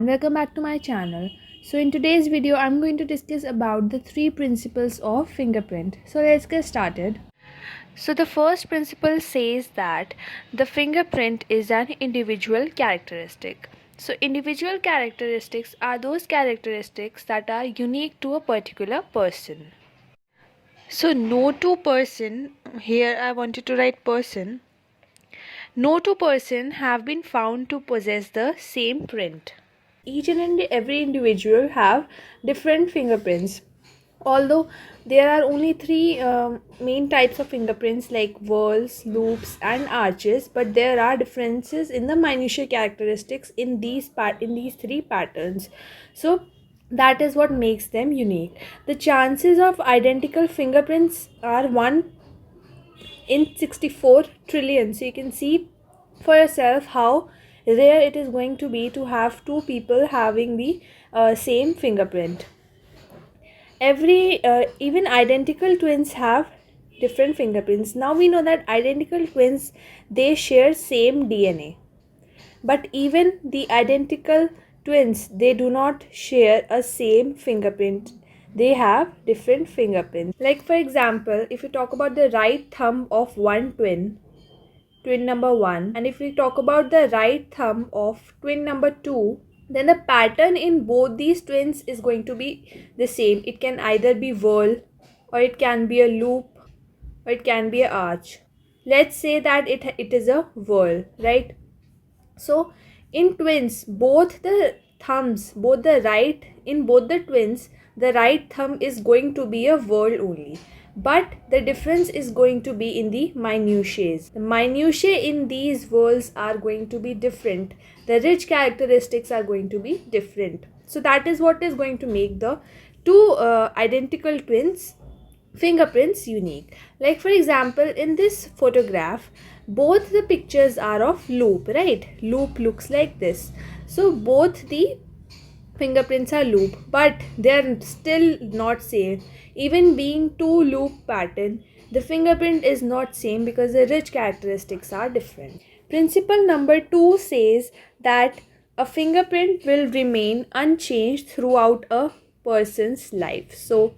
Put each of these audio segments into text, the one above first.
welcome back to my channel. So in today's video I'm going to discuss about the three principles of fingerprint. So let's get started. So the first principle says that the fingerprint is an individual characteristic. So individual characteristics are those characteristics that are unique to a particular person. So no two person, here I wanted to write person. No two person have been found to possess the same print. Each and every individual have different fingerprints. Although there are only three main types of fingerprints like whorls, loops, and arches, but there are differences in the minutiae characteristics in these three patterns. So that is what makes them unique. The chances of identical fingerprints are 1 in 64 trillion. So you can see for yourself how rare it is going to be to have two people having the same fingerprint. Even identical twins have different fingerprints. Now we know that identical twins, they share same DNA, but even the identical twins, they do not share a same fingerprint. They have different fingerprints. Like for example, if you talk about the right thumb of one twin number 1, and if we talk about the right thumb of twin number 2, then the pattern in both these twins is going to be the same. It can either be whorl, or it can be a loop, or it can be an arch. Let's say that it is a whorl, right? So in twins, both the thumbs, both the right, in both the twins, the right thumb is going to be a whorl only. But the difference is going to be in the minutiae. The minutiae in these whorls are going to be different. The ridge characteristics are going to be different. So that is what is going to make the two identical twins fingerprints unique. Like for example, in this photograph, both the pictures are of loop, right? Loop looks like this. So both the fingerprints are loop, but they are still not same. Even being two loop pattern, the fingerprint is not same because the ridge characteristics are different. Principle number 2 says that a fingerprint will remain unchanged throughout a person's life. So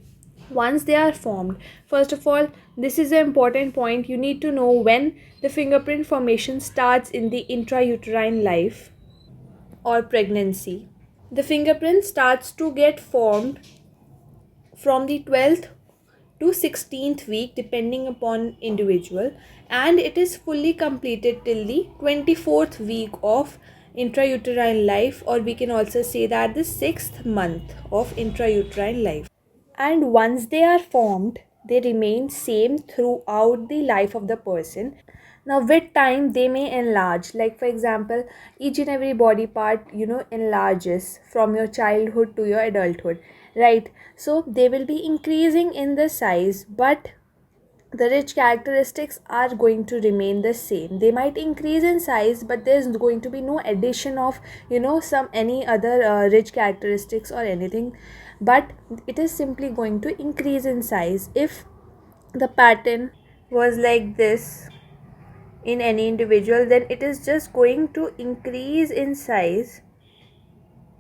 once they are formed, first of all, this is an important point. You need to know when the fingerprint formation starts in the intrauterine life or pregnancy. The fingerprint starts to get formed from the 12th to 16th week depending upon individual, and it is fully completed till the 24th week of intrauterine life, or we can also say that the 6th month of intrauterine life. And once they are formed, they remain same throughout the life of the person. Now with time they may enlarge. Like for example, each and every body part enlarges from your childhood to your adulthood, right? So they will be increasing in the size, but the rich characteristics are going to remain the same. They might increase in size, but there's going to be no addition of some any other rich characteristics or anything, but it is simply going to increase in size. If the pattern was like this in any individual, then it is just going to increase in size,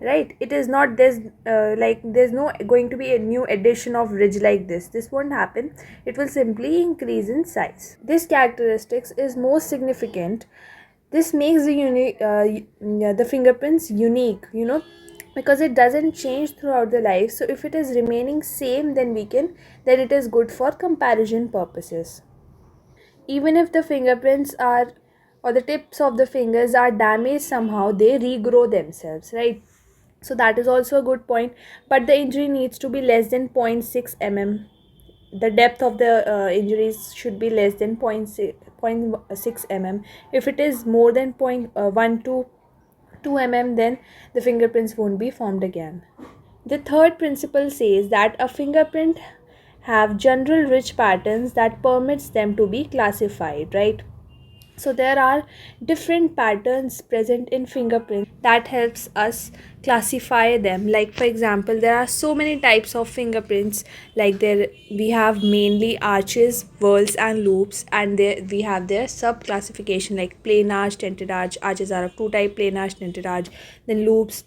right? It is not there's no going to be a new addition of ridge like this won't happen. It will simply increase in size. This characteristics is most significant. This makes the fingerprints unique, because it doesn't change throughout the life. So if it is remaining same, then it is good for comparison purposes. Even if the fingerprints are, or the tips of the fingers are damaged somehow, they regrow themselves, right? So that is also a good point, but the injury needs to be less than 0.6 mm. The depth of the injuries should be less than 0.6 mm. If it is more than 0.1 to 2 mm, then the fingerprints won't be formed again. The third principle says that a fingerprint have general rich patterns that permits them to be classified, right? So there are different patterns present in fingerprints that helps us classify them. Like for example, there are so many types of fingerprints. Like there we have mainly arches, whorls, and loops, and there we have their sub classification like plain arch, tented arch. Arches are of two type: plain arch, tented arch. Then loops,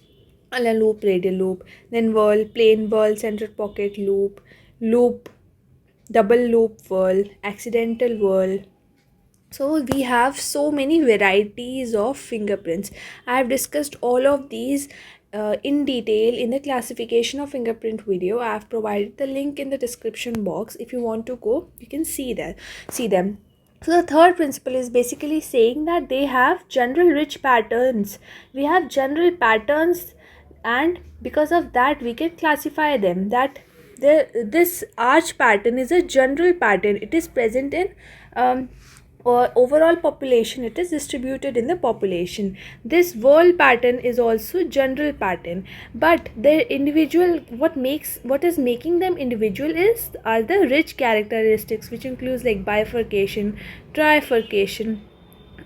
Allen loop, radial loop, then whirl, plain whirl, center pocket loop, loop, double loop whirl, accidental whirl. So we have so many varieties of fingerprints. I have discussed all of these in detail in the classification of fingerprint video. I have provided the link in the description box. If you want to go, you can see them. So the third principle is basically saying that they have general rich patterns. We have general patterns, and because of that we can classify them. That this arch pattern is a general pattern. It is present in or overall population. It is distributed in the population. This whirl pattern is also general pattern, but the individual, what is making them individual is are the rich characteristics, which includes like bifurcation, trifurcation,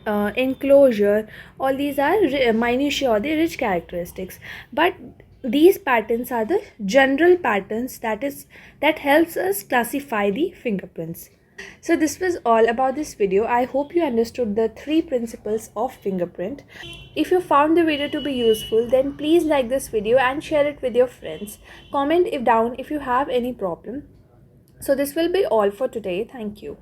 enclosure. All these are minutiae or the rich characteristics, but these patterns are the general patterns that helps us classify the fingerprints. So this was all about this video. I hope you understood the three principles of fingerprint. If you found the video to be useful, then please like this video and share it with your friends. Comment if you have any problem. So this will be all for today. Thank you.